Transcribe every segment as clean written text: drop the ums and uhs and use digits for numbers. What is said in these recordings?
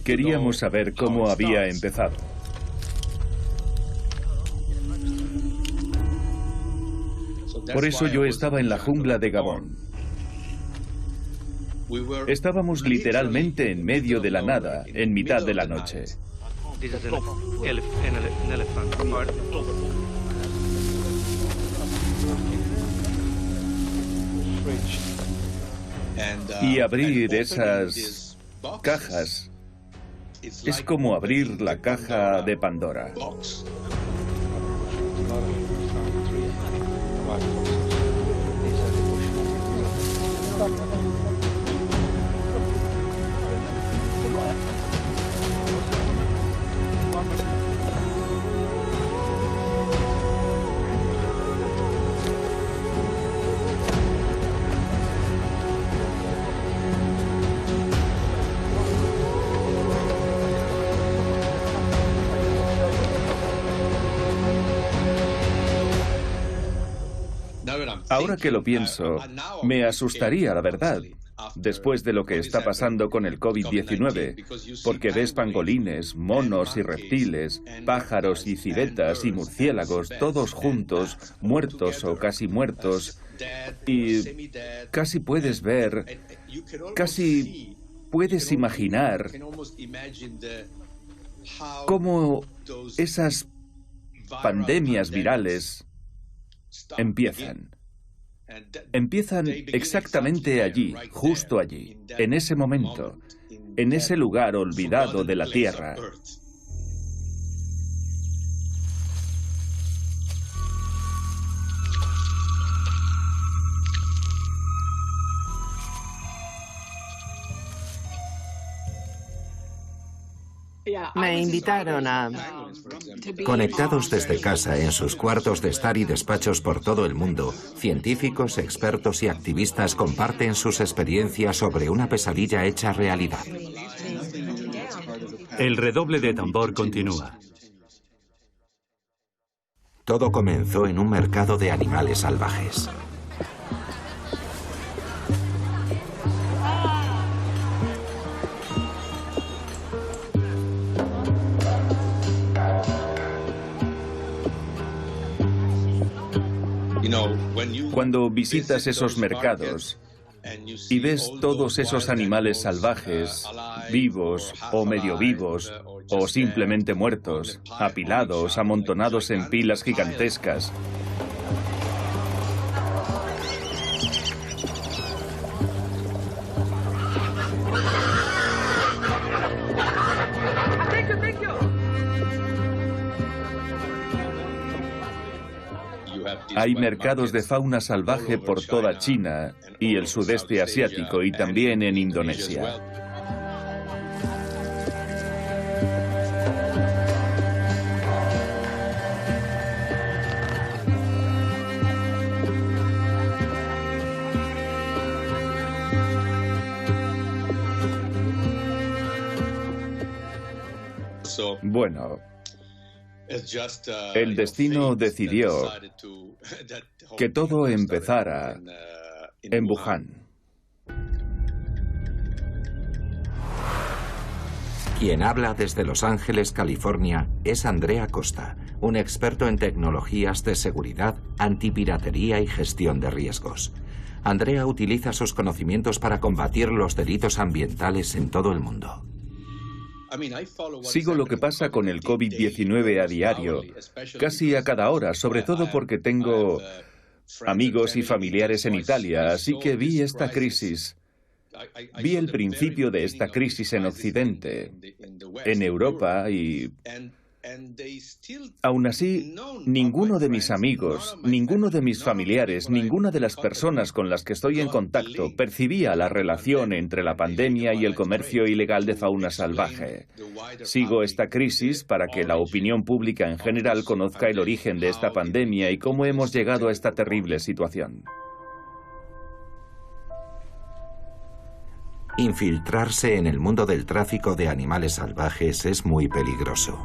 Queríamos saber cómo había empezado. Por eso yo estaba en la jungla de Gabón. Estábamos literalmente en medio de la nada, en mitad de la noche. Y abrir esas cajas es como abrir la caja de Pandora. Ahora que lo pienso, me asustaría, la verdad, después de lo que está pasando con el COVID-19, porque ves pangolines, monos y reptiles, pájaros y civetas y murciélagos, todos juntos, muertos o casi muertos, y casi puedes ver, casi puedes imaginar cómo esas pandemias virales empiezan. Empiezan exactamente allí, justo allí, en ese momento, en ese lugar olvidado de la Tierra. Me invitaron a... Conectados desde casa, en sus cuartos de estar y despachos por todo el mundo, científicos, expertos y activistas comparten sus experiencias sobre una pesadilla hecha realidad. El redoble de tambor continúa. Todo comenzó en un mercado de animales salvajes. Cuando visitas esos mercados y ves todos esos animales salvajes, vivos o medio vivos, o simplemente muertos, apilados, amontonados en pilas gigantescas, hay mercados de fauna salvaje por toda China y el sudeste asiático y también en Indonesia. Bueno, el destino decidió que todo empezara en Wuhan. Quien habla desde Los Ángeles, California, es Andrea Costa, un experto en tecnologías de seguridad, antipiratería y gestión de riesgos. Andrea utiliza sus conocimientos para combatir los delitos ambientales en todo el mundo. Sigo lo que pasa con el COVID-19 a diario, casi a cada hora, sobre todo porque tengo amigos y familiares en Italia, así que vi esta crisis. Vi el principio de esta crisis en Occidente, en Europa y... Aún así, ninguno de mis amigos, ninguno de mis familiares, ninguna de las personas con las que estoy en contacto percibía la relación entre la pandemia y el comercio ilegal de fauna salvaje. Sigo esta crisis para que la opinión pública en general conozca el origen de esta pandemia y cómo hemos llegado a esta terrible situación. Infiltrarse en el mundo del tráfico de animales salvajes es muy peligroso.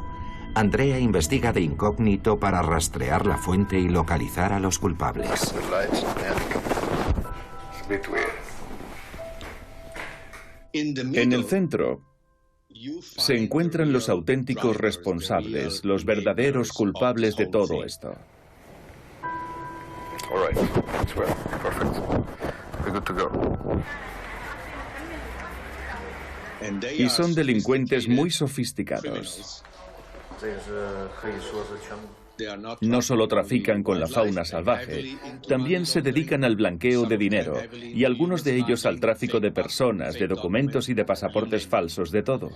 Andrea investiga de incógnito para rastrear la fuente y localizar a los culpables. En el centro se encuentran los auténticos responsables, los verdaderos culpables de todo esto. Y son delincuentes muy sofisticados. No solo trafican con la fauna salvaje, también se dedican al blanqueo de dinero y algunos de ellos al tráfico de personas, de documentos y de pasaportes falsos, de todo.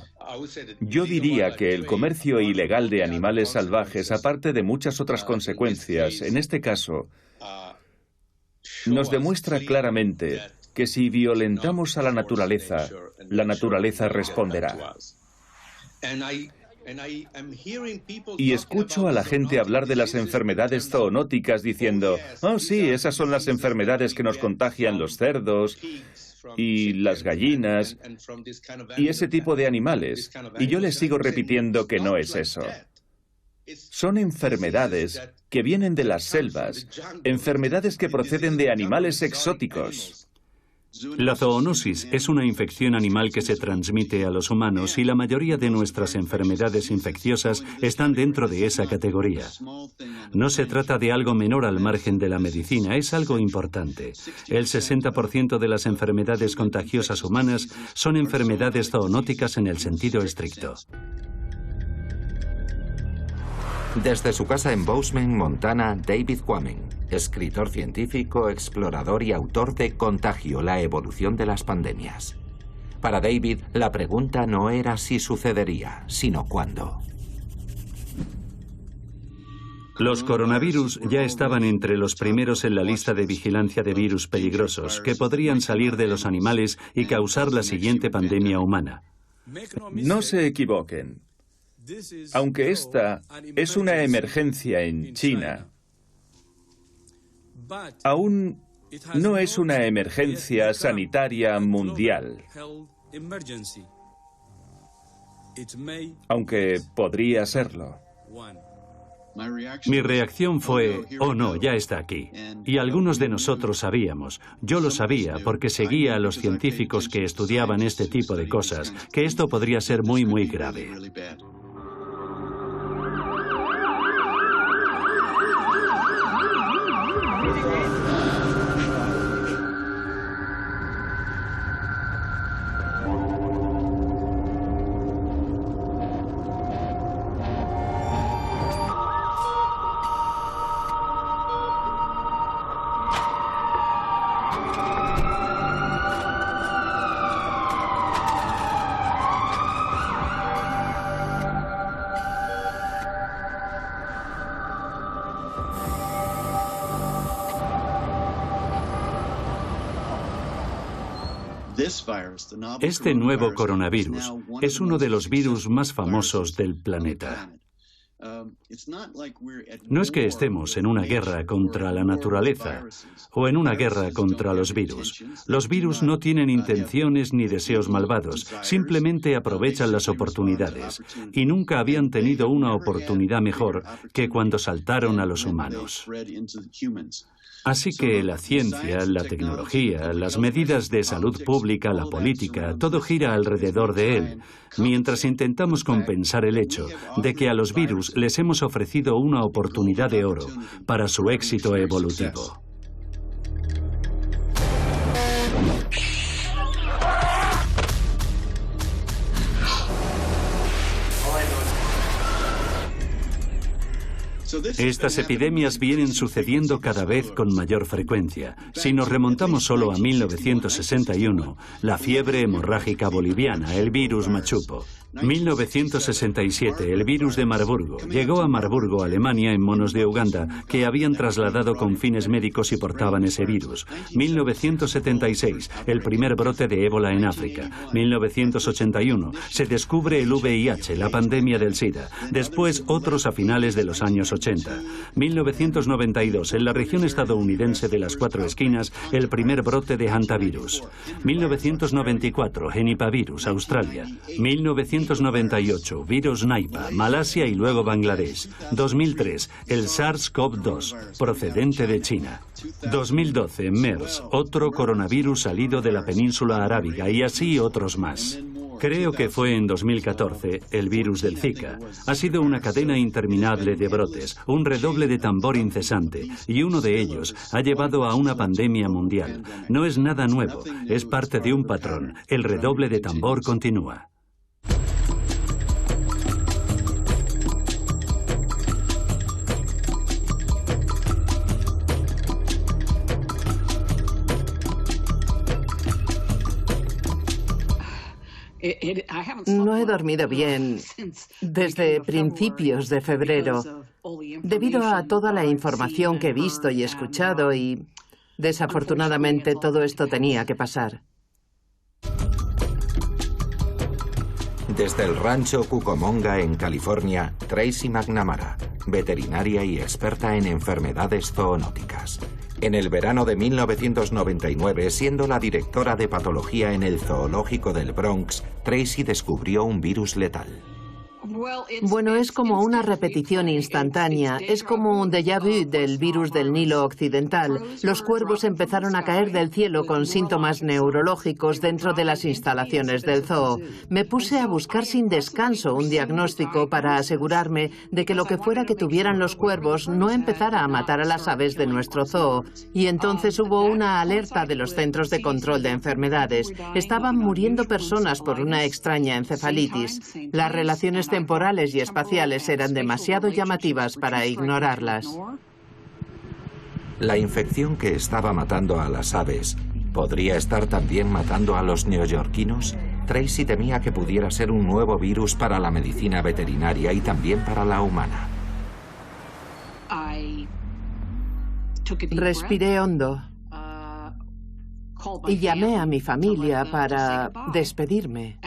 Yo diría que el comercio ilegal de animales salvajes, aparte de muchas otras consecuencias, en este caso, nos demuestra claramente que si violentamos a la naturaleza responderá. Y escucho a la gente hablar de las enfermedades zoonóticas diciendo, oh sí, esas son las enfermedades que nos contagian los cerdos y las gallinas y ese tipo de animales. Y yo les sigo repitiendo que no es eso. Son enfermedades que vienen de las selvas, enfermedades que proceden de animales exóticos. La zoonosis es una infección animal que se transmite a los humanos y la mayoría de nuestras enfermedades infecciosas están dentro de esa categoría. No se trata de algo menor al margen de la medicina, es algo importante. El 60% de las enfermedades contagiosas humanas son enfermedades zoonóticas en el sentido estricto. Desde su casa en Bozeman, Montana, David Quammen, escritor científico, explorador y autor de Contagio, la evolución de las pandemias. Para David, la pregunta no era si sucedería, sino cuándo. Los coronavirus ya estaban entre los primeros en la lista de vigilancia de virus peligrosos que podrían salir de los animales y causar la siguiente pandemia humana. No se equivoquen. Aunque esta es una emergencia en China, aún no es una emergencia sanitaria mundial, aunque podría serlo. Mi reacción fue, oh no, ya está aquí. Y algunos de nosotros sabíamos, yo lo sabía porque seguía a los científicos que estudiaban este tipo de cosas, que esto podría ser muy, muy grave. Este nuevo coronavirus es uno de los virus más famosos del planeta. No es que estemos en una guerra contra la naturaleza o en una guerra contra los virus. Los virus no tienen intenciones ni deseos malvados, simplemente aprovechan las oportunidades y nunca habían tenido una oportunidad mejor que cuando saltaron a los humanos. Así que la ciencia, la tecnología, las medidas de salud pública, la política, todo gira alrededor de él, mientras intentamos compensar el hecho de que a los virus les hemos ofrecido una oportunidad de oro para su éxito evolutivo. Estas epidemias vienen sucediendo cada vez con mayor frecuencia. Si nos remontamos solo a 1961, la fiebre hemorrágica boliviana, el virus Machupo. 1967, el virus de Marburgo. Llegó a Marburgo, Alemania, en monos de Uganda, que habían trasladado con fines médicos y portaban ese virus. 1976, el primer brote de ébola en África. 1981, se descubre el VIH, la pandemia del SIDA. Después, otros a finales de los años 80. 1992, en la región estadounidense de las Cuatro Esquinas, el primer brote de hantavirus. 1994, Henipavirus, Australia. 1996, 1998, virus Nipah, Malasia y luego Bangladesh. 2003, el SARS-CoV-2, procedente de China. 2012, MERS, otro coronavirus salido de la península arábiga, y así otros más. Creo que fue en 2014, el virus del Zika. Ha sido una cadena interminable de brotes, un redoble de tambor incesante, y uno de ellos ha llevado a una pandemia mundial. No es nada nuevo, es parte de un patrón. El redoble de tambor continúa. No he dormido bien desde principios de febrero, debido a toda la información que he visto y escuchado, y desafortunadamente todo esto tenía que pasar. Desde el rancho Cucamonga en California, Tracy McNamara, veterinaria y experta en enfermedades zoonóticas. En el verano de 1999, siendo la directora de patología en el zoológico del Bronx, Tracy descubrió un virus letal. Bueno, es como una repetición instantánea, es como un déjà vu del virus del Nilo Occidental. Los cuervos empezaron a caer del cielo con síntomas neurológicos dentro de las instalaciones del zoo. Me puse a buscar sin descanso un diagnóstico para asegurarme de que lo que fuera que tuvieran los cuervos no empezara a matar a las aves de nuestro zoo. Y entonces hubo una alerta de los Centros de Control de Enfermedades. Estaban muriendo personas por una extraña encefalitis. Las relaciones temporales y espaciales eran demasiado llamativas para ignorarlas. La infección que estaba matando a las aves, ¿podría estar también matando a los neoyorquinos? Tracy temía que pudiera ser un nuevo virus para la medicina veterinaria y también para la humana. Respiré hondo y llamé a mi familia para despedirme.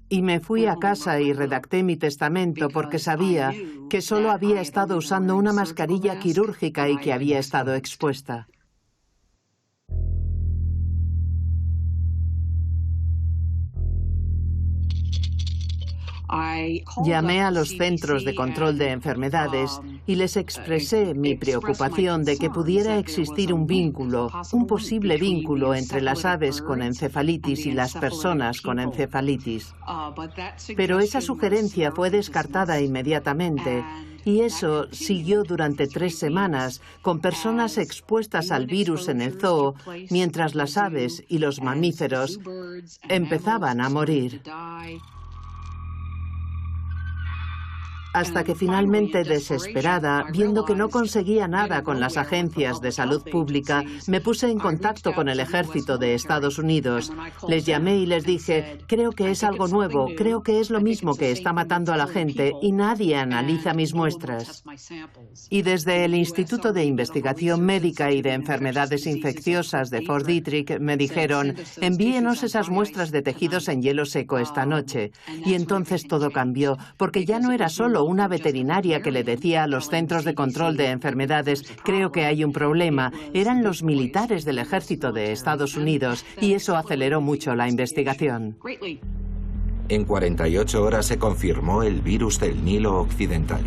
Y me fui a casa y redacté mi testamento porque sabía que solo había estado usando una mascarilla quirúrgica y que había estado expuesta. Llamé a los Centros de Control de Enfermedades y les expresé mi preocupación de que pudiera existir un vínculo, un posible vínculo entre las aves con encefalitis y las personas con encefalitis. Pero esa sugerencia fue descartada inmediatamente. Y eso siguió durante 3 semanas, con personas expuestas al virus en el zoo, mientras las aves y los mamíferos empezaban a morir. Hasta que finalmente, desesperada, viendo que no conseguía nada con las agencias de salud pública, me puse en contacto con el ejército de Estados Unidos. Les llamé y les dije, creo que es algo nuevo, creo que es lo mismo que está matando a la gente y nadie analiza mis muestras. Y desde el Instituto de Investigación Médica y de Enfermedades Infecciosas de Fort Detrick me dijeron, envíenos esas muestras de tejidos en hielo seco esta noche. Y entonces todo cambió, porque ya no era solo una veterinaria que le decía a los Centros de Control de Enfermedades, creo que hay un problema. Eran los militares del ejército de Estados Unidos y eso aceleró mucho la investigación. En 48 horas se confirmó el virus del Nilo Occidental.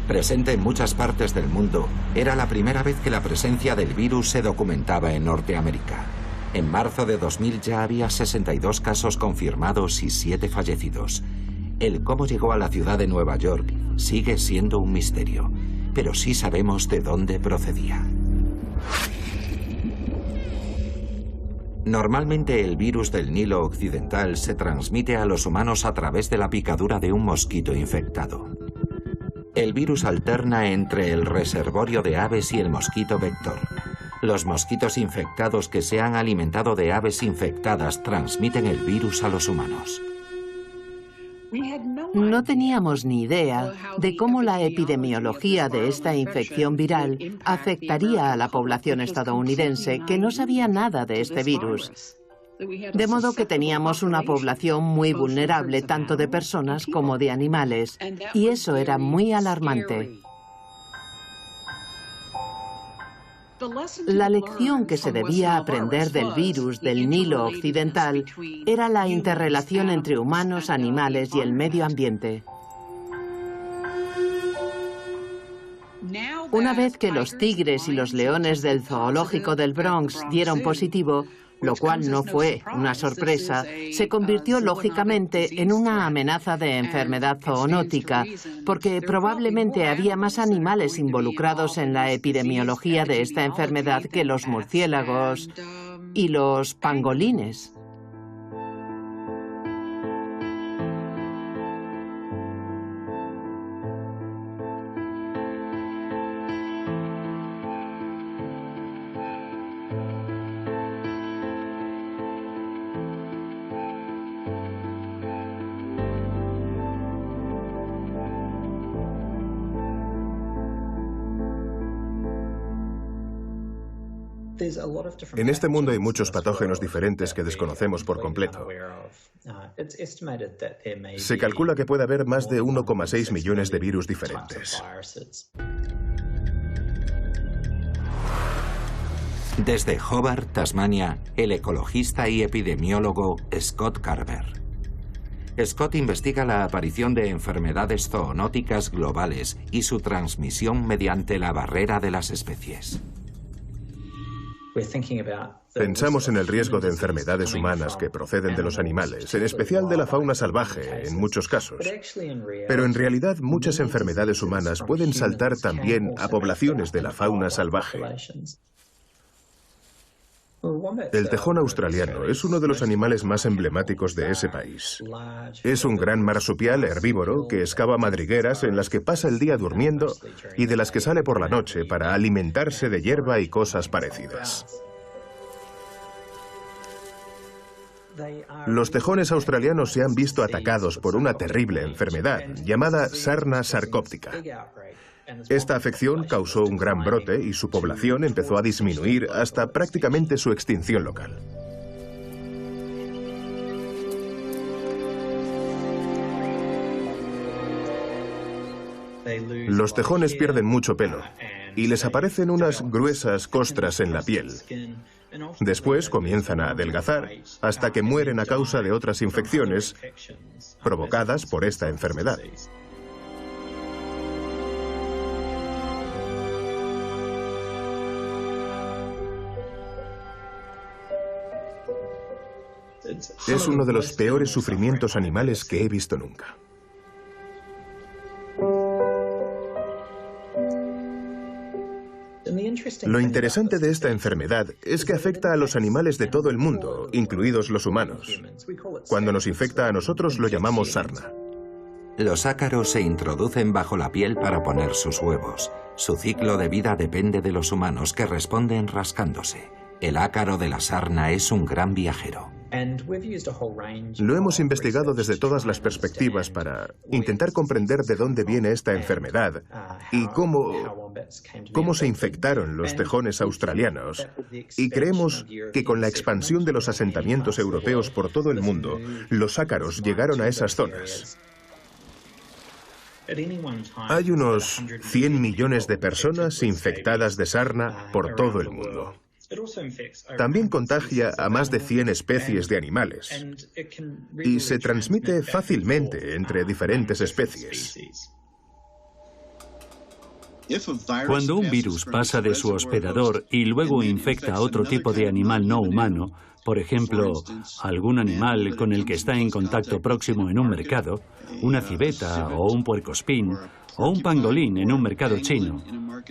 Presente en muchas partes del mundo, era la primera vez que la presencia del virus se documentaba en Norteamérica. En marzo de 2000 ya había 62 casos confirmados y 7 fallecidos. El cómo llegó a la ciudad de Nueva York sigue siendo un misterio, pero sí sabemos de dónde procedía. Normalmente el virus del Nilo Occidental se transmite a los humanos a través de la picadura de un mosquito infectado. El virus alterna entre el reservorio de aves y el mosquito vector. Los mosquitos infectados que se han alimentado de aves infectadas transmiten el virus a los humanos. No teníamos ni idea de cómo la epidemiología de esta infección viral afectaría a la población estadounidense, que no sabía nada de este virus. De modo que teníamos una población muy vulnerable, tanto de personas como de animales, y eso era muy alarmante. La lección que se debía aprender del virus del Nilo Occidental era la interrelación entre humanos, animales y el medio ambiente. Una vez que los tigres y los leones del zoológico del Bronx dieron positivo, lo cual no fue una sorpresa, se convirtió lógicamente en una amenaza de enfermedad zoonótica, porque probablemente había más animales involucrados en la epidemiología de esta enfermedad que los murciélagos y los pangolines. En este mundo hay muchos patógenos diferentes que desconocemos por completo. Se calcula que puede haber más de 1,6 millones de virus diferentes. Desde Hobart, Tasmania, el ecologista y epidemiólogo Scott Carver. Scott investiga la aparición de enfermedades zoonóticas globales y su transmisión mediante la barrera de las especies. Pensamos en el riesgo de enfermedades humanas que proceden de los animales, en especial de la fauna salvaje, en muchos casos. Pero en realidad muchas enfermedades humanas pueden saltar también a poblaciones de la fauna salvaje. El tejón australiano es uno de los animales más emblemáticos de ese país. Es un gran marsupial herbívoro que excava madrigueras en las que pasa el día durmiendo y de las que sale por la noche para alimentarse de hierba y cosas parecidas. Los tejones australianos se han visto atacados por una terrible enfermedad llamada sarna sarcóptica. Esta afección causó un gran brote y su población empezó a disminuir hasta prácticamente su extinción local. Los tejones pierden mucho pelo y les aparecen unas gruesas costras en la piel. Después comienzan a adelgazar hasta que mueren a causa de otras infecciones provocadas por esta enfermedad. Es uno de los peores sufrimientos animales que he visto nunca. Lo interesante de esta enfermedad es que afecta a los animales de todo el mundo, incluidos los humanos. Cuando nos infecta a nosotros lo llamamos sarna. Los ácaros se introducen bajo la piel para poner sus huevos. Su ciclo de vida depende de los humanos que responden rascándose. El ácaro de la sarna es un gran viajero. Lo hemos investigado desde todas las perspectivas para intentar comprender de dónde viene esta enfermedad y cómo se infectaron los tejones australianos. Y creemos que con la expansión de los asentamientos europeos por todo el mundo, los ácaros llegaron a esas zonas. Hay unos 100 millones de personas infectadas de sarna por todo el mundo. También contagia a más de 100 especies de animales y se transmite fácilmente entre diferentes especies. Cuando un virus pasa de su hospedador y luego infecta a otro tipo de animal no humano, por ejemplo, algún animal con el que está en contacto próximo en un mercado, una civeta o un puercoespín, o un pangolín en un mercado chino,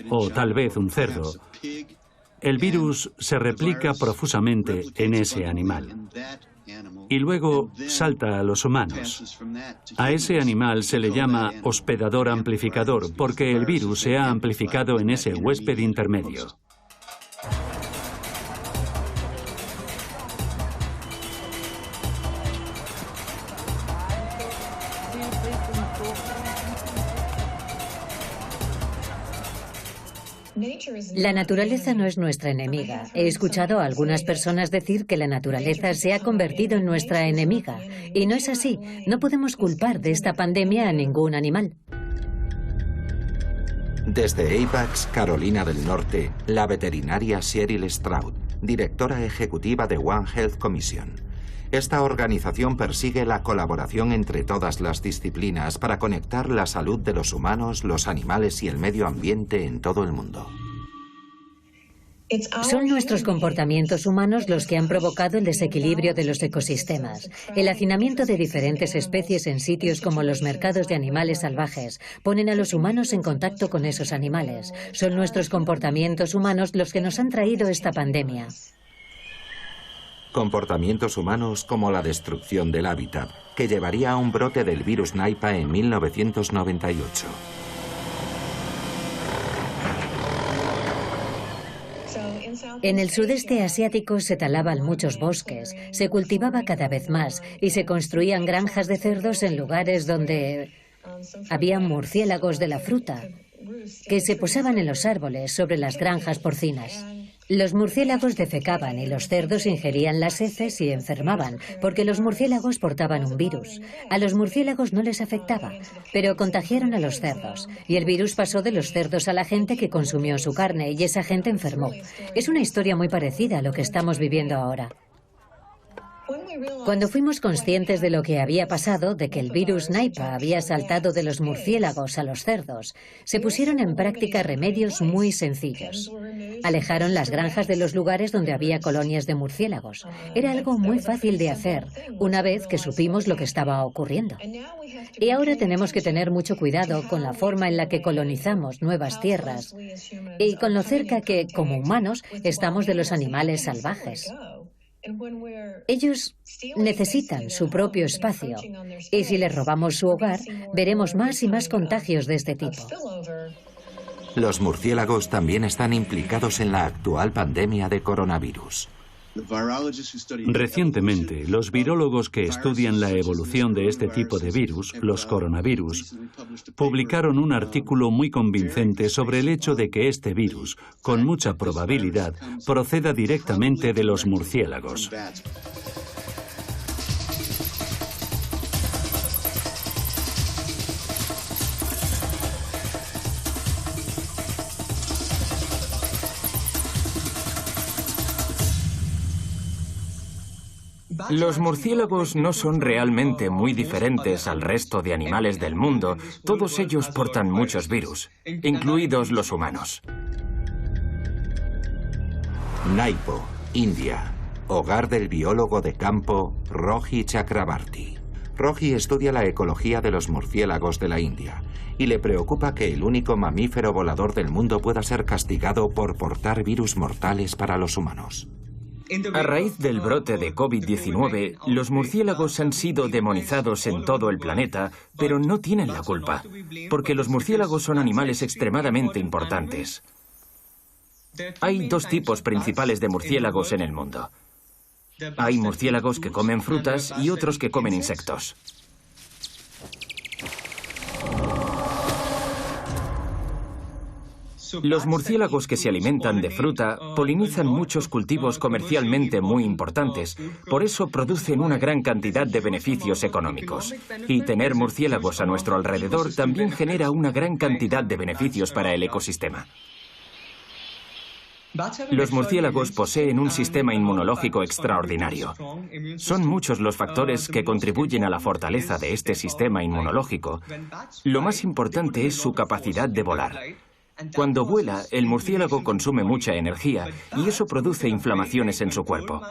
o tal vez un cerdo, el virus se replica profusamente en ese animal y luego salta a los humanos. A ese animal se le llama hospedador amplificador porque el virus se ha amplificado en ese huésped intermedio. La naturaleza no es nuestra enemiga. He escuchado a algunas personas decir que la naturaleza se ha convertido en nuestra enemiga. Y no es así. No podemos culpar de esta pandemia a ningún animal. Desde Apex, Carolina del Norte, la veterinaria Cheryl Stroud, directora ejecutiva de One Health Commission. Esta organización persigue la colaboración entre todas las disciplinas para conectar la salud de los humanos, los animales y el medio ambiente en todo el mundo. Son nuestros comportamientos humanos los que han provocado el desequilibrio de los ecosistemas. El hacinamiento de diferentes especies en sitios como los mercados de animales salvajes ponen a los humanos en contacto con esos animales. Son nuestros comportamientos humanos los que nos han traído esta pandemia. Comportamientos humanos como la destrucción del hábitat, que llevaría a un brote del virus Nipah en 1998. En el sudeste asiático se talaban muchos bosques, se cultivaba cada vez más y se construían granjas de cerdos en lugares donde había murciélagos de la fruta que se posaban en los árboles sobre las granjas porcinas. Los murciélagos defecaban y los cerdos ingerían las heces y enfermaban, porque los murciélagos portaban un virus. A los murciélagos no les afectaba, pero contagiaron a los cerdos, y el virus pasó de los cerdos a la gente que consumió su carne, y esa gente enfermó. Es una historia muy parecida a lo que estamos viviendo ahora. Cuando fuimos conscientes de lo que había pasado, de que el virus Nipah había saltado de los murciélagos a los cerdos, se pusieron en práctica remedios muy sencillos. Alejaron las granjas de los lugares donde había colonias de murciélagos. Era algo muy fácil de hacer, una vez que supimos lo que estaba ocurriendo. Y ahora tenemos que tener mucho cuidado con la forma en la que colonizamos nuevas tierras y con lo cerca que, como humanos, estamos de los animales salvajes. Ellos necesitan su propio espacio y si les robamos su hogar, veremos más y más contagios de este tipo. Los murciélagos también están implicados en la actual pandemia de coronavirus. Recientemente, los virólogos que estudian la evolución de este tipo de virus, los coronavirus, publicaron un artículo muy convincente sobre el hecho de que este virus, con mucha probabilidad, proceda directamente de los murciélagos. Los murciélagos no son realmente muy diferentes al resto de animales del mundo. Todos ellos portan muchos virus, incluidos los humanos. Naipo, India, hogar del biólogo de campo Rohi Chakrabarti. Rohi estudia la ecología de los murciélagos de la India y le preocupa que el único mamífero volador del mundo pueda ser castigado por portar virus mortales para los humanos. A raíz del brote de COVID-19, los murciélagos han sido demonizados en todo el planeta, pero no tienen la culpa, porque los murciélagos son animales extremadamente importantes. Hay dos tipos principales de murciélagos en el mundo. Hay murciélagos que comen frutas y otros que comen insectos. Los murciélagos que se alimentan de fruta polinizan muchos cultivos comercialmente muy importantes, por eso producen una gran cantidad de beneficios económicos. Y tener murciélagos a nuestro alrededor también genera una gran cantidad de beneficios para el ecosistema. Los murciélagos poseen un sistema inmunológico extraordinario. Son muchos los factores que contribuyen a la fortaleza de este sistema inmunológico. Lo más importante es su capacidad de volar. Cuando vuela, el murciélago consume mucha energía y eso produce inflamaciones en su cuerpo.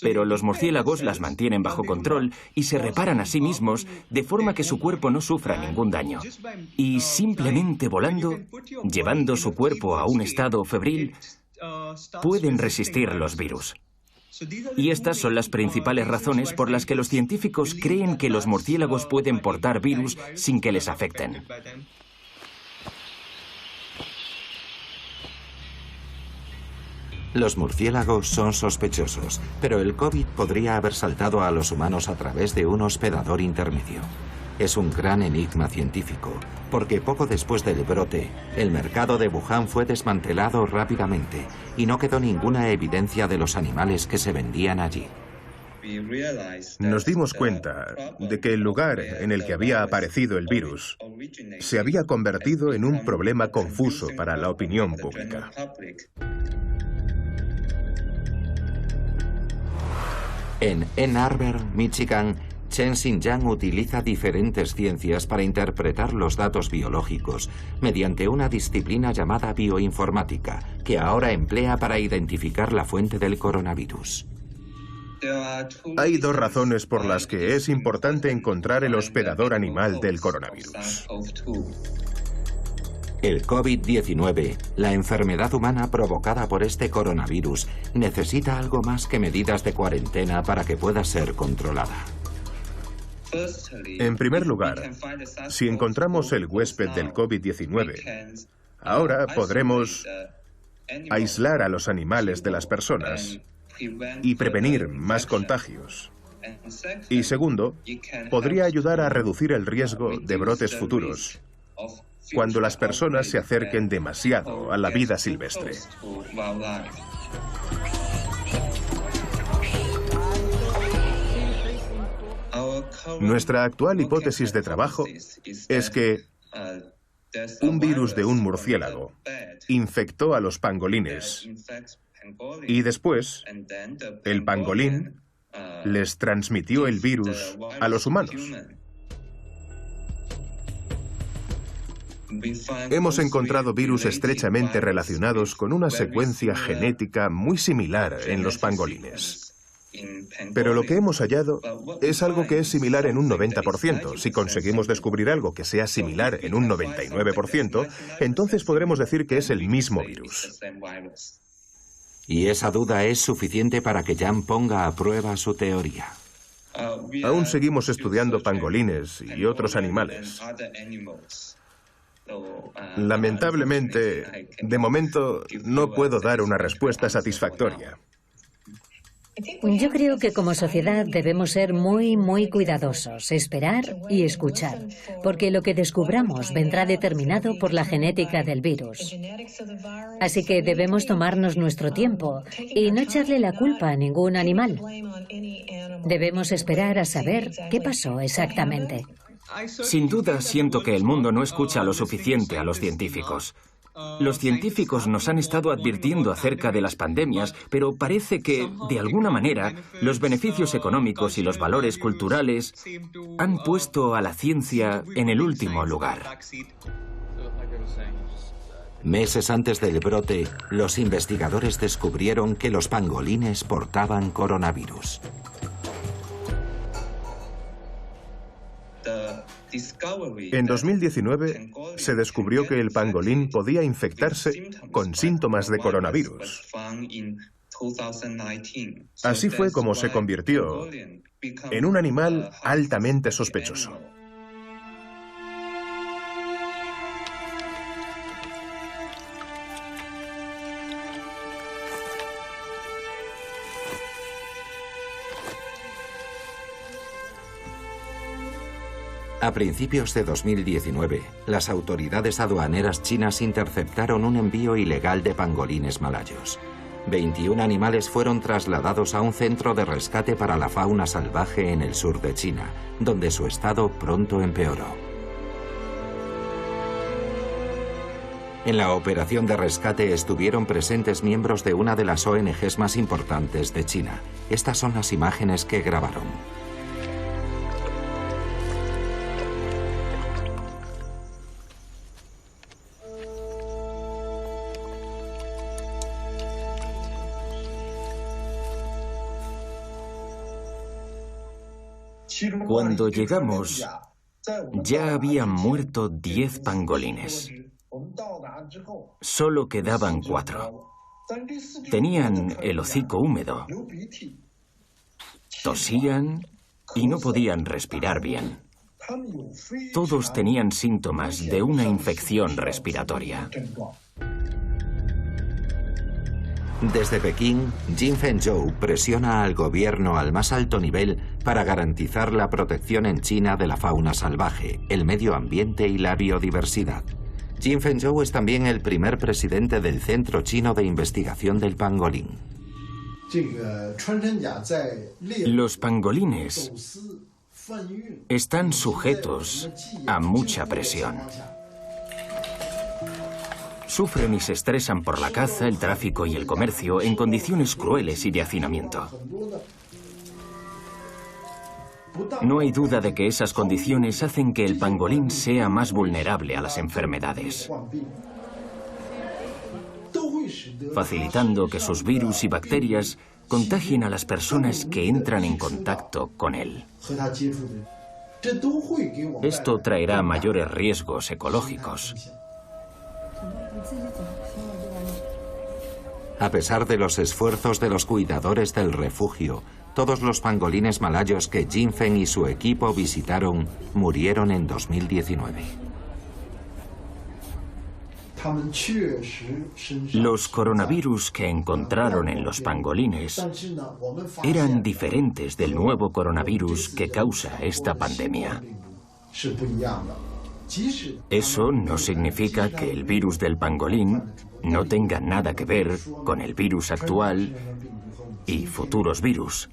Pero los murciélagos las mantienen bajo control y se reparan a sí mismos de forma que su cuerpo no sufra ningún daño. Y simplemente volando, llevando su cuerpo a un estado febril, pueden resistir los virus. Y estas son las principales razones por las que los científicos creen que los murciélagos pueden portar virus sin que les afecten. Los murciélagos son sospechosos, pero el COVID podría haber saltado a los humanos a través de un hospedador intermedio. Es un gran enigma científico, porque poco después del brote, el mercado de Wuhan fue desmantelado rápidamente y no quedó ninguna evidencia de los animales que se vendían allí. nos dimos cuenta de que el lugar en el que había aparecido el virus se había convertido en un problema confuso para la opinión pública. En Ann Arbor, Michigan, Chen Xinjiang utiliza diferentes ciencias para interpretar los datos biológicos mediante una disciplina llamada bioinformática, que ahora emplea para identificar la fuente del coronavirus. Hay dos razones por las que es importante encontrar el hospedador animal del coronavirus. El COVID-19, la enfermedad humana provocada por este coronavirus, necesita algo más que medidas de cuarentena para que pueda ser controlada. En primer lugar, si encontramos el huésped del COVID-19, ahora podremos aislar a los animales de las personas y prevenir más contagios. Y segundo, podría ayudar a reducir el riesgo de brotes futuros cuando las personas se acerquen demasiado a la vida silvestre. Nuestra actual hipótesis de trabajo es que un virus de un murciélago infectó a los pangolines y después el pangolín les transmitió el virus a los humanos. Hemos encontrado virus estrechamente relacionados con una secuencia genética muy similar en los pangolines. Pero lo que hemos hallado es algo que es similar en un 90%. Si conseguimos descubrir algo que sea similar en un 99%, entonces podremos decir que es el mismo virus. Y esa duda es suficiente para que Jan ponga a prueba su teoría. Aún seguimos estudiando pangolines y otros animales. Lamentablemente, de momento, no puedo dar una respuesta satisfactoria. Yo creo que como sociedad debemos ser muy cuidadosos, esperar y escuchar, porque lo que descubramos vendrá determinado por la genética del virus. Así que debemos tomarnos nuestro tiempo y no echarle la culpa a ningún animal. Debemos esperar a saber qué pasó exactamente. Sin duda, siento que el mundo no escucha lo suficiente a los científicos. Los científicos nos han estado advirtiendo acerca de las pandemias, pero parece que, de alguna manera, los beneficios económicos y los valores culturales han puesto a la ciencia en el último lugar. Meses antes del brote, los investigadores descubrieron que los pangolines portaban coronavirus. En 2019 se descubrió que el pangolín podía infectarse con síntomas de coronavirus. Así fue como se convirtió en un animal altamente sospechoso. A principios de 2019, las autoridades aduaneras chinas interceptaron un envío ilegal de pangolines malayos. 21 animales fueron trasladados a un centro de rescate para la fauna salvaje en el sur de China, donde su estado pronto empeoró. En la operación de rescate estuvieron presentes miembros de una de las ONGs más importantes de China. Estas son las imágenes que grabaron. Cuando llegamos, ya habían muerto 10 pangolines. Solo quedaban 4. Tenían el hocico húmedo, tosían y no podían respirar bien. Todos tenían síntomas de una infección respiratoria. Desde Pekín, Jin Fengzhou presiona al gobierno al más alto nivel para garantizar la protección en China de la fauna salvaje, el medio ambiente y la biodiversidad. Jin Fengzhou es también el primer presidente del Centro Chino de Investigación del Pangolín. Los pangolines están sujetos a mucha presión. Sufren y se estresan por la caza, el tráfico y el comercio en condiciones crueles y de hacinamiento. No hay duda de que esas condiciones hacen que el pangolín sea más vulnerable a las enfermedades, facilitando que sus virus y bacterias contagien a las personas que entran en contacto con él. Esto traerá mayores riesgos ecológicos. A pesar de los esfuerzos de los cuidadores del refugio, todos los pangolines malayos que Jinfeng y su equipo visitaron murieron en 2019. Los coronavirus que encontraron en los pangolines eran diferentes del nuevo coronavirus que causa esta pandemia. Eso no significa que el virus del pangolín no tenga nada que ver con el virus actual y futuros virus.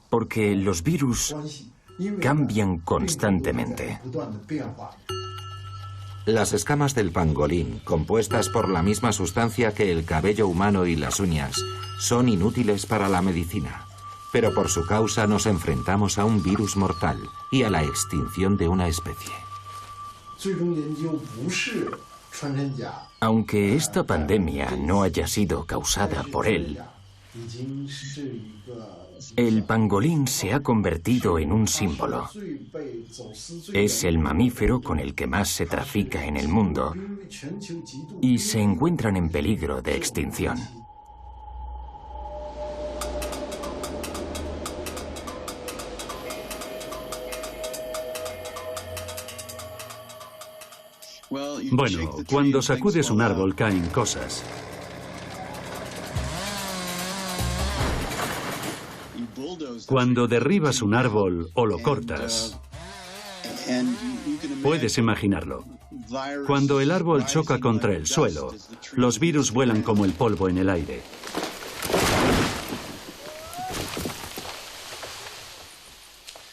Porque los virus cambian constantemente. Las escamas del pangolín, compuestas por la misma sustancia que el cabello humano y las uñas, son inútiles para la medicina. Pero por su causa nos enfrentamos a un virus mortal y a la extinción de una especie. Aunque esta pandemia no haya sido causada por él, el pangolín se ha convertido en un símbolo. Es el mamífero con el que más se trafica en el mundo y se encuentran en peligro de extinción. Bueno, cuando sacudes un árbol caen cosas. Cuando derribas un árbol o lo cortas, puedes imaginarlo. Cuando el árbol choca contra el suelo, los virus vuelan como el polvo en el aire.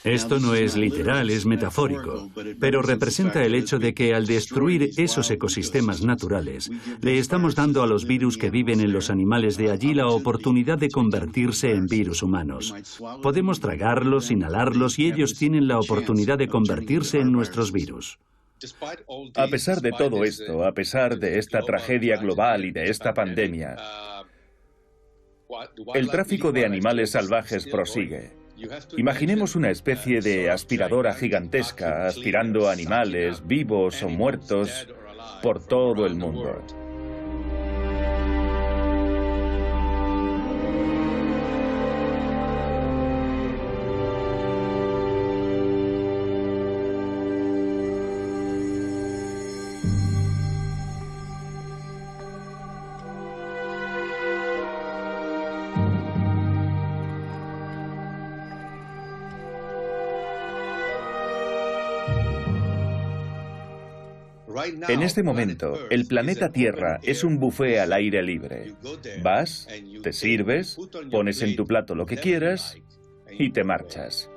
Esto no es literal, es metafórico, pero representa el hecho de que al destruir esos ecosistemas naturales, le estamos dando a los virus que viven en los animales de allí la oportunidad de convertirse en virus humanos. Podemos tragarlos, inhalarlos y ellos tienen la oportunidad de convertirse en nuestros virus. A pesar de todo esto, a pesar de esta tragedia global y de esta pandemia, el tráfico de animales salvajes prosigue. Imaginemos una especie de aspiradora gigantesca aspirando animales vivos o muertos por todo el mundo. En este momento, el planeta Tierra es un buffet al aire libre. Vas, te sirves, pones en tu plato lo que quieras y te marchas.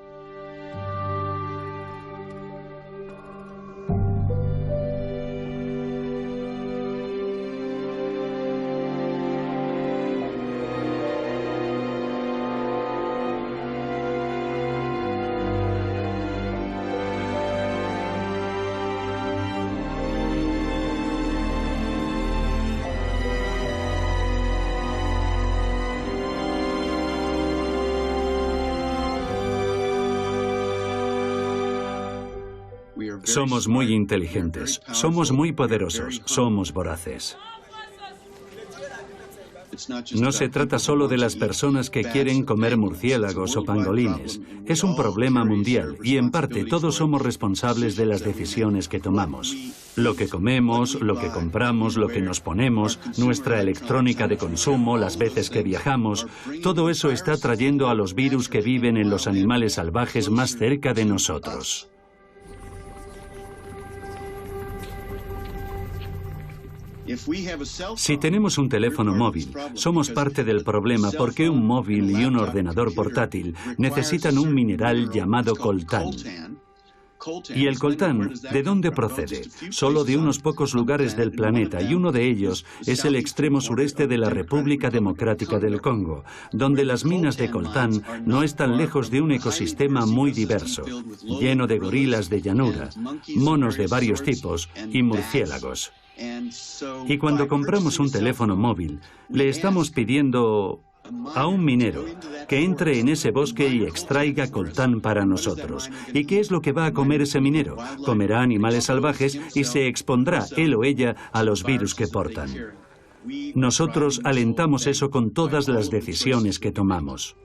Somos muy inteligentes, somos muy poderosos, somos voraces. No se trata solo de las personas que quieren comer murciélagos o pangolines. Es un problema mundial y en parte todos somos responsables de las decisiones que tomamos. Lo que comemos, lo que compramos, lo que nos ponemos, nuestra electrónica de consumo, las veces que viajamos, todo eso está trayendo a los virus que viven en los animales salvajes más cerca de nosotros. Si tenemos un teléfono móvil, somos parte del problema porque un móvil y un ordenador portátil necesitan un mineral llamado coltán. ¿Y el coltán de dónde procede? Solo de unos pocos lugares del planeta, y uno de ellos es el extremo sureste de la República Democrática del Congo, donde las minas de coltán no están lejos de un ecosistema muy diverso, lleno de gorilas de llanura, monos de varios tipos y murciélagos. Y cuando compramos un teléfono móvil, le estamos pidiendo a un minero que entre en ese bosque y extraiga coltán para nosotros. ¿Y qué es lo que va a comer ese minero? Comerá animales salvajes y se expondrá él o ella a los virus que portan. Nosotros alentamos eso con todas las decisiones que tomamos.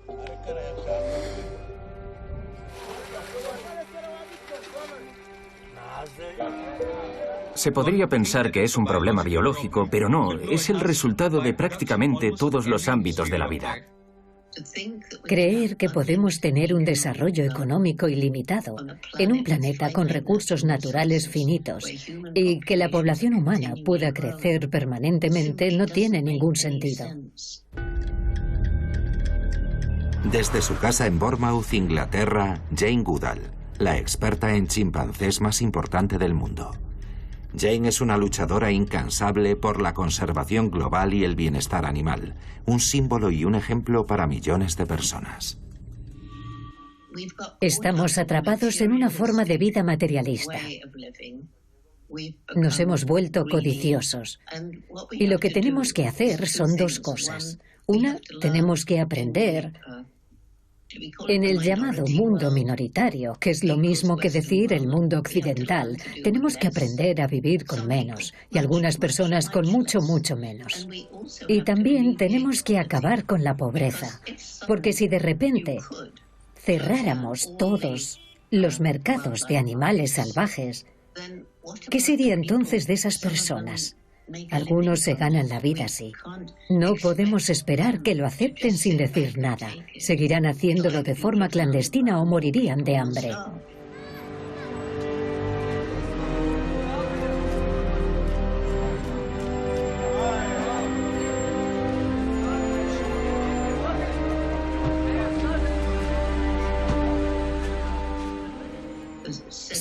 Se podría pensar que es un problema biológico, pero no, es el resultado de prácticamente todos los ámbitos de la vida. Creer que podemos tener un desarrollo económico ilimitado en un planeta con recursos naturales finitos y que la población humana pueda crecer permanentemente no tiene ningún sentido. Desde su casa en Bournemouth, Inglaterra, Jane Goodall, la experta en chimpancés más importante del mundo. Jane es una luchadora incansable por la conservación global y el bienestar animal, un símbolo y un ejemplo para millones de personas. Estamos atrapados en una forma de vida materialista. Nos hemos vuelto codiciosos. Y lo que tenemos que hacer son dos cosas. Una, tenemos que aprender en el llamado mundo minoritario, que es lo mismo que decir el mundo occidental. Tenemos que aprender a vivir con menos, y algunas personas con mucho, mucho menos. Y también tenemos que acabar con la pobreza, porque si de repente cerráramos todos los mercados de animales salvajes, ¿qué sería entonces de esas personas? Algunos se ganan la vida así. No podemos esperar que lo acepten sin decir nada. Seguirán haciéndolo de forma clandestina o morirían de hambre.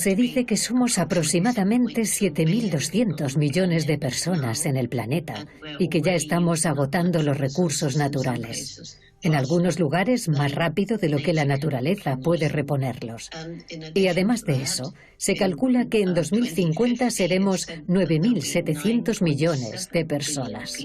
Se dice que somos aproximadamente 7.200 millones de personas en el planeta y que ya estamos agotando los recursos naturales. En algunos lugares más rápido de lo que la naturaleza puede reponerlos. Y además de eso, se calcula que en 2050 seremos 9.700 millones de personas.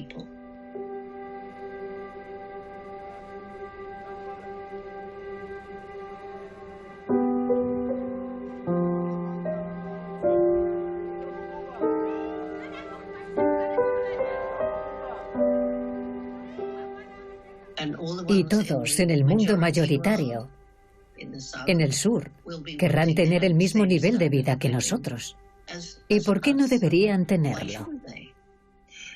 Y todos en el mundo mayoritario, en el sur, querrán tener el mismo nivel de vida que nosotros. ¿Y por qué no deberían tenerlo?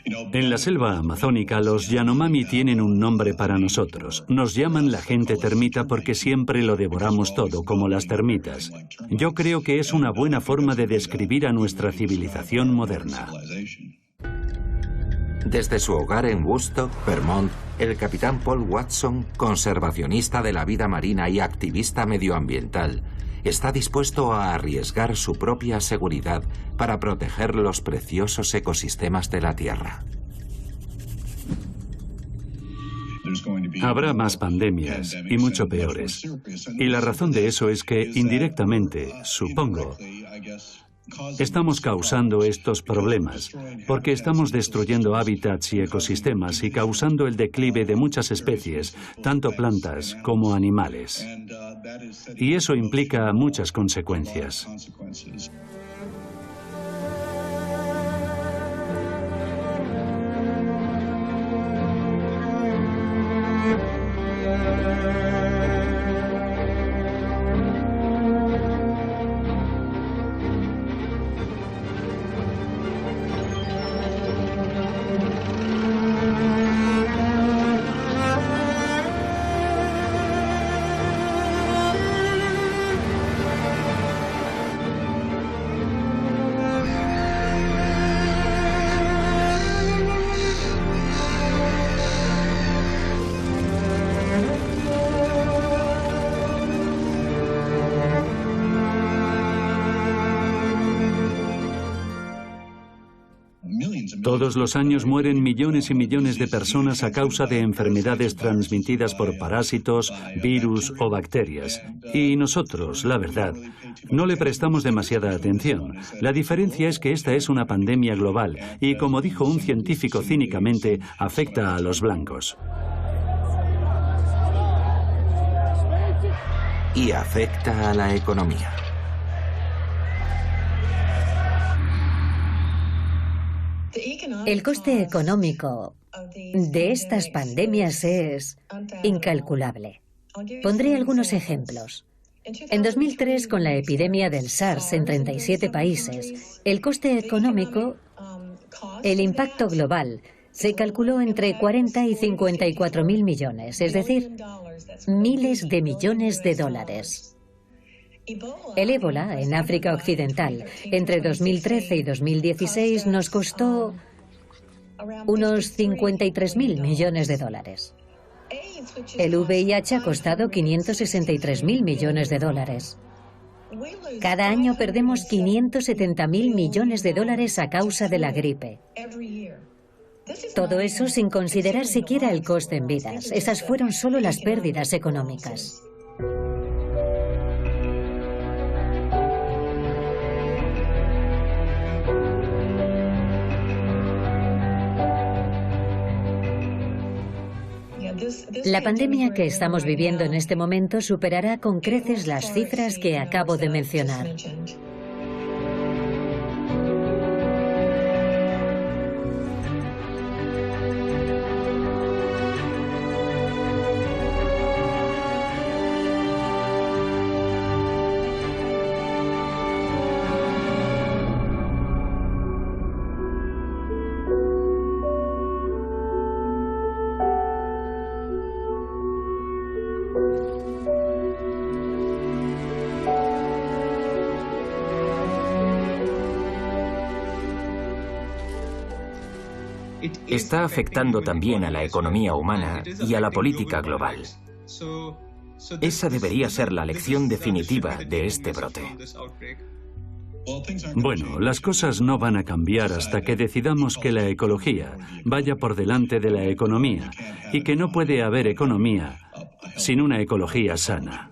En la selva amazónica, los Yanomami tienen un nombre para nosotros. Nos llaman la gente termita porque siempre lo devoramos todo, como las termitas. Yo creo que es una buena forma de describir a nuestra civilización moderna. Desde su hogar en Woodstock, Vermont, el capitán Paul Watson, conservacionista de la vida marina y activista medioambiental, está dispuesto a arriesgar su propia seguridad para proteger los preciosos ecosistemas de la Tierra. Habrá más pandemias, y mucho peores. Y la razón de eso es que, indirectamente, supongo, estamos causando estos problemas, porque estamos destruyendo hábitats y ecosistemas y causando el declive de muchas especies, tanto plantas como animales. Y eso implica muchas consecuencias. Todos los años mueren millones y millones de personas a causa de enfermedades transmitidas por parásitos, virus o bacterias. Y nosotros, la verdad, no le prestamos demasiada atención. La diferencia es que esta es una pandemia global y, como dijo un científico cínicamente, afecta a los blancos. Y afecta a la economía. El coste económico de estas pandemias es incalculable. Pondré algunos ejemplos. En 2003, con la epidemia del SARS en 37 países, el coste económico, el impacto global, se calculó entre 40 y 54.000 millones, es decir, miles de millones de dólares. El ébola en África Occidental entre 2013 y 2016 nos costó unos 53.000 millones de dólares. El VIH ha costado 563.000 millones de dólares. Cada año perdemos 570.000 millones de dólares a causa de la gripe. Todo eso sin considerar siquiera el coste en vidas. Esas fueron solo las pérdidas económicas. La pandemia que estamos viviendo en este momento superará con creces las cifras que acabo de mencionar. Está afectando también a la economía humana y a la política global. Esa debería ser la lección definitiva de este brote. Bueno, las cosas no van a cambiar hasta que decidamos que la ecología vaya por delante de la economía y que no puede haber economía sin una ecología sana.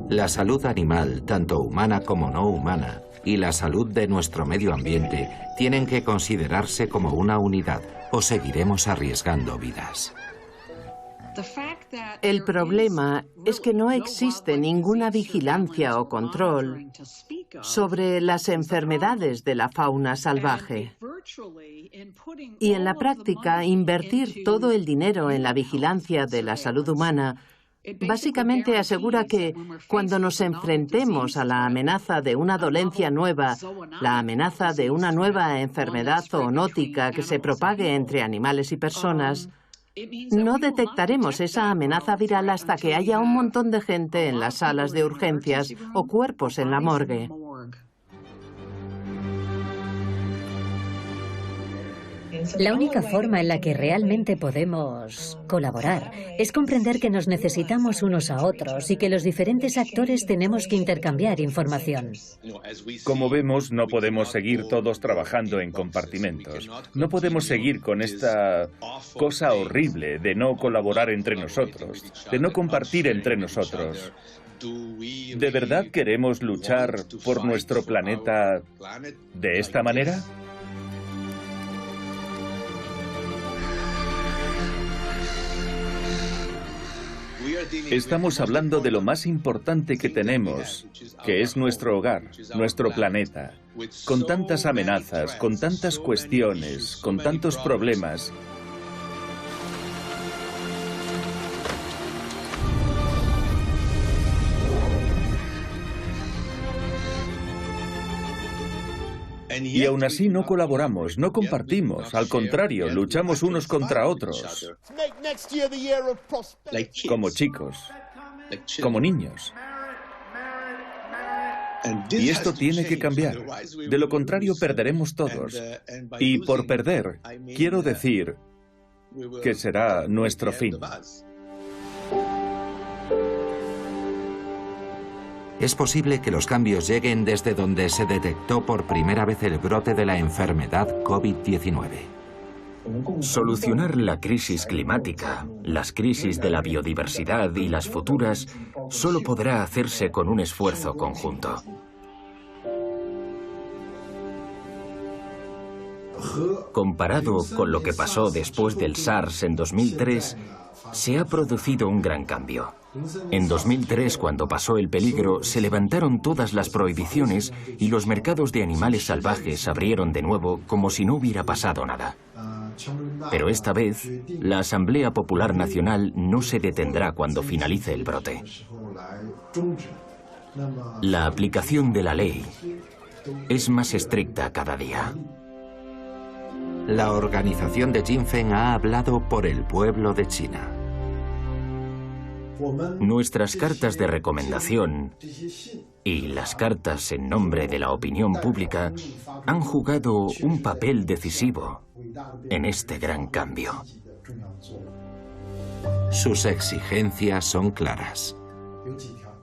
La salud animal, tanto humana como no humana, y la salud de nuestro medio ambiente tienen que considerarse como una unidad o seguiremos arriesgando vidas. El problema es que no existe ninguna vigilancia o control sobre las enfermedades de la fauna salvaje. Y en la práctica, invertir todo el dinero en la vigilancia de la salud humana básicamente asegura que cuando nos enfrentemos a la amenaza de una dolencia nueva, la amenaza de una nueva enfermedad zoonótica que se propague entre animales y personas, no detectaremos esa amenaza viral hasta que haya un montón de gente en las salas de urgencias o cuerpos en la morgue. La única forma en la que realmente podemos colaborar es comprender que nos necesitamos unos a otros y que los diferentes actores tenemos que intercambiar información. Como vemos, no podemos seguir todos trabajando en compartimentos. No podemos seguir con esta cosa horrible de no colaborar entre nosotros, de no compartir entre nosotros. ¿De verdad queremos luchar por nuestro planeta de esta manera? Estamos hablando de lo más importante que tenemos, que es nuestro hogar, nuestro planeta. Con tantas amenazas, con tantas cuestiones, con tantos problemas. Y aún así no colaboramos, no compartimos. Al contrario, luchamos unos contra otros. Como chicos, como niños. Y esto tiene que cambiar. De lo contrario, perderemos todos. Y por perder, quiero decir que será nuestro fin. Es posible que los cambios lleguen desde donde se detectó por primera vez el brote de la enfermedad COVID-19. Solucionar la crisis climática, las crisis de la biodiversidad y las futuras solo podrá hacerse con un esfuerzo conjunto. Comparado con lo que pasó después del SARS en 2003, se ha producido un gran cambio. En 2003, cuando pasó el peligro, se levantaron todas las prohibiciones y los mercados de animales salvajes abrieron de nuevo como si no hubiera pasado nada. Pero esta vez, la Asamblea Popular Nacional no se detendrá cuando finalice el brote. La aplicación de la ley es más estricta cada día. La organización de Jinfeng ha hablado por el pueblo de China. Nuestras cartas de recomendación y las cartas en nombre de la opinión pública han jugado un papel decisivo en este gran cambio. Sus exigencias son claras.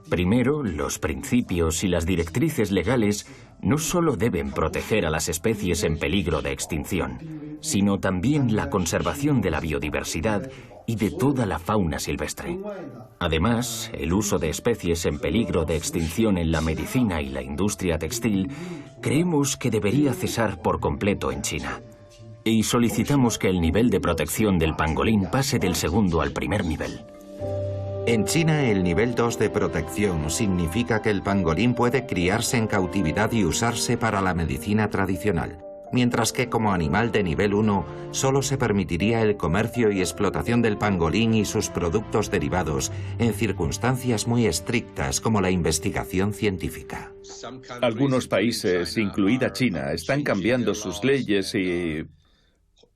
Primero, los principios y las directrices legales no solo deben proteger a las especies en peligro de extinción, sino también la conservación de la biodiversidad y de toda la fauna silvestre. Además, el uso de especies en peligro de extinción en la medicina y la industria textil creemos que debería cesar por completo en China. Y solicitamos que el nivel de protección del pangolín pase del segundo al primer nivel. En China, el nivel 2 de protección significa que el pangolín puede criarse en cautividad y usarse para la medicina tradicional, mientras que como animal de nivel 1 solo se permitiría el comercio y explotación del pangolín y sus productos derivados en circunstancias muy estrictas como la investigación científica. Algunos países, incluida China, están cambiando sus leyes y,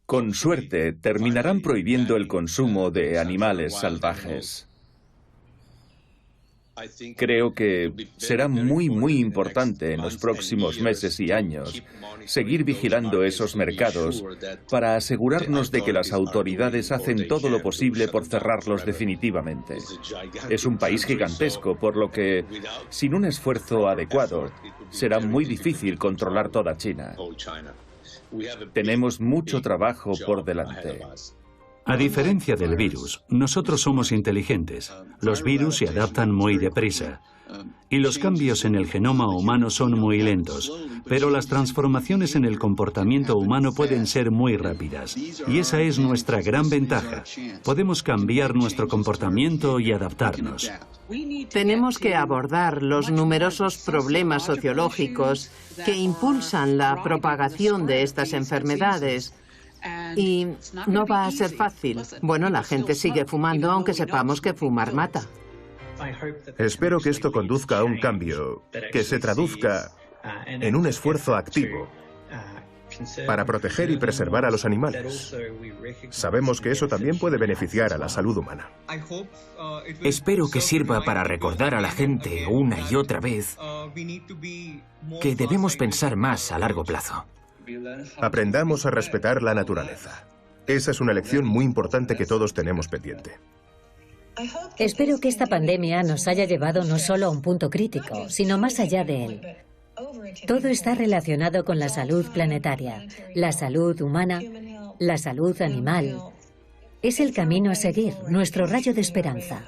con suerte, terminarán prohibiendo el consumo de animales salvajes. Creo que será muy importante en los próximos meses y años seguir vigilando esos mercados para asegurarnos de que las autoridades hacen todo lo posible por cerrarlos definitivamente. Es un país gigantesco, por lo que, sin un esfuerzo adecuado, será muy difícil controlar toda China. Tenemos mucho trabajo por delante. A diferencia del virus, nosotros somos inteligentes. Los virus se adaptan muy deprisa. Y los cambios en el genoma humano son muy lentos. Pero las transformaciones en el comportamiento humano pueden ser muy rápidas. Y esa es nuestra gran ventaja. Podemos cambiar nuestro comportamiento y adaptarnos. Tenemos que abordar los numerosos problemas sociológicos que impulsan la propagación de estas enfermedades. Y no va a ser fácil. Bueno, la gente sigue fumando, aunque sepamos que fumar mata. Espero que esto conduzca a un cambio, que se traduzca en un esfuerzo activo para proteger y preservar a los animales. Sabemos que eso también puede beneficiar a la salud humana. Espero que sirva para recordar a la gente una y otra vez que debemos pensar más a largo plazo. Aprendamos a respetar la naturaleza. Esa es una lección muy importante que todos tenemos pendiente. Espero que esta pandemia nos haya llevado no solo a un punto crítico, sino más allá de él. Todo está relacionado con la salud planetaria, la salud humana, la salud animal. Es el camino a seguir, nuestro rayo de esperanza.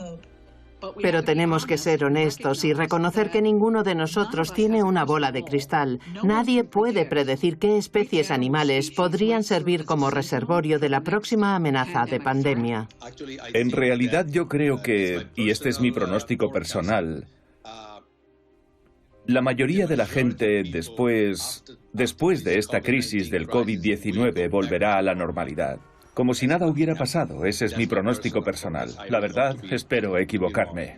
Pero tenemos que ser honestos y reconocer que ninguno de nosotros tiene una bola de cristal. Nadie puede predecir qué especies animales podrían servir como reservorio de la próxima amenaza de pandemia. En realidad yo creo que, y este es mi pronóstico personal, la mayoría de la gente después de esta crisis del COVID-19 volverá a la normalidad. Como si nada hubiera pasado. Ese es mi pronóstico personal. La verdad, espero equivocarme.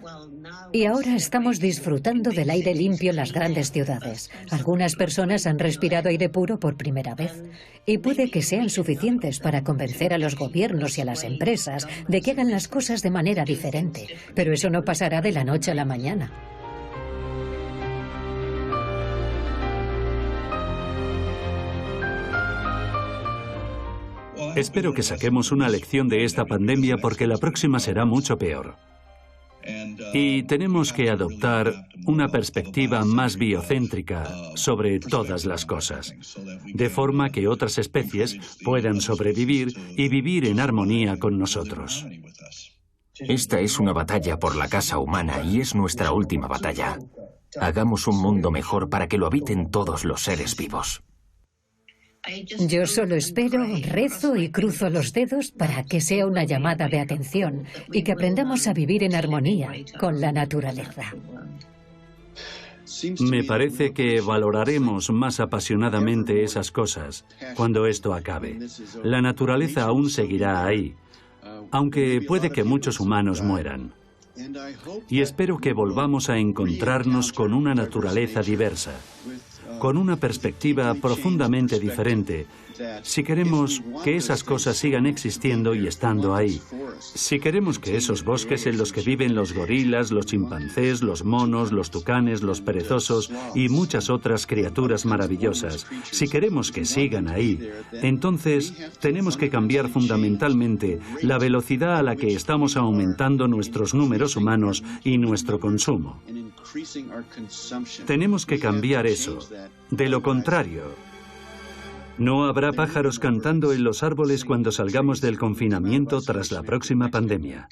Y ahora estamos disfrutando del aire limpio en las grandes ciudades. Algunas personas han respirado aire puro por primera vez. Y puede que sean suficientes para convencer a los gobiernos y a las empresas de que hagan las cosas de manera diferente. Pero eso no pasará de la noche a la mañana. Espero que saquemos una lección de esta pandemia porque la próxima será mucho peor. Y tenemos que adoptar una perspectiva más biocéntrica sobre todas las cosas, de forma que otras especies puedan sobrevivir y vivir en armonía con nosotros. Esta es una batalla por la casa humana y es nuestra última batalla. Hagamos un mundo mejor para que lo habiten todos los seres vivos. Yo solo espero, rezo y cruzo los dedos para que sea una llamada de atención y que aprendamos a vivir en armonía con la naturaleza. Me parece que valoraremos más apasionadamente esas cosas cuando esto acabe. La naturaleza aún seguirá ahí, aunque puede que muchos humanos mueran. Y espero que volvamos a encontrarnos con una naturaleza diversa, con una perspectiva profundamente diferente, si queremos que esas cosas sigan existiendo y estando ahí. Si queremos que esos bosques en los que viven los gorilas, los chimpancés, los monos, los tucanes, los perezosos y muchas otras criaturas maravillosas, si queremos que sigan ahí, entonces tenemos que cambiar fundamentalmente la velocidad a la que estamos aumentando nuestros números humanos y nuestro consumo. Tenemos que cambiar eso. De lo contrario, no habrá pájaros cantando en los árboles cuando salgamos del confinamiento tras la próxima pandemia.